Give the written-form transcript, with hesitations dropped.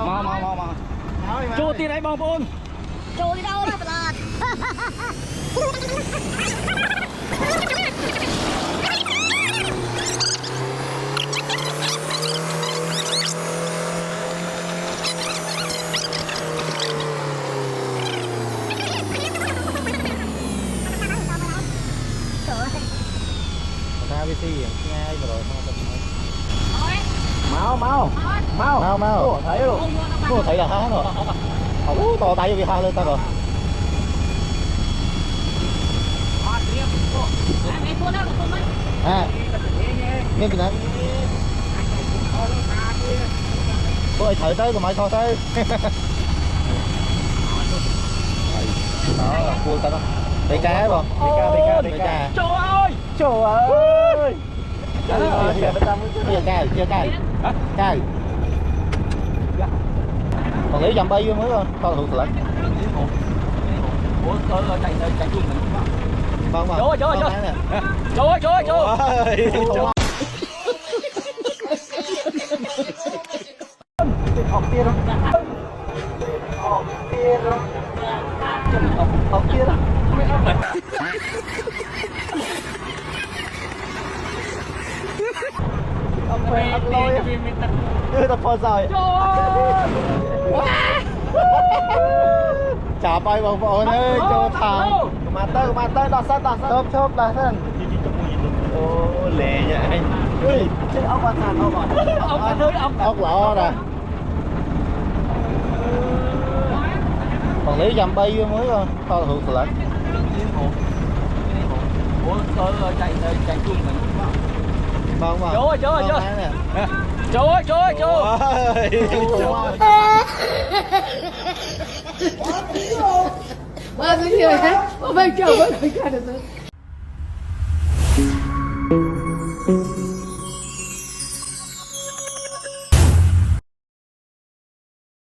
mau chua tiền đấy bong bôn Chui đi đâu đó bà ra VC ngay rồi mau thấy luôn thấy là há rồi to tay vô há lên ta rồi nghe gì nè ôi thử tới rồi mày thôi tới đó cua ta đó BK không BK trời ơi bây giờ cay còn lấy dầm bay vô mới con hụt lại chạy chung mình vâng trời học tiền không học tiền ông lôi đưa tập phò rồi chả bay bầu bầu ơi cho thằng mà tới đọt sắt chớp là thân ô lẹ vậy anh ui chết ốc ăn thằng ốc lọ nè còn lấy dầm bay vô mới thôi hụt lại chạy chung mình vâng trời Bao nhiêu thế? Bây giờ vẫn phải cả được.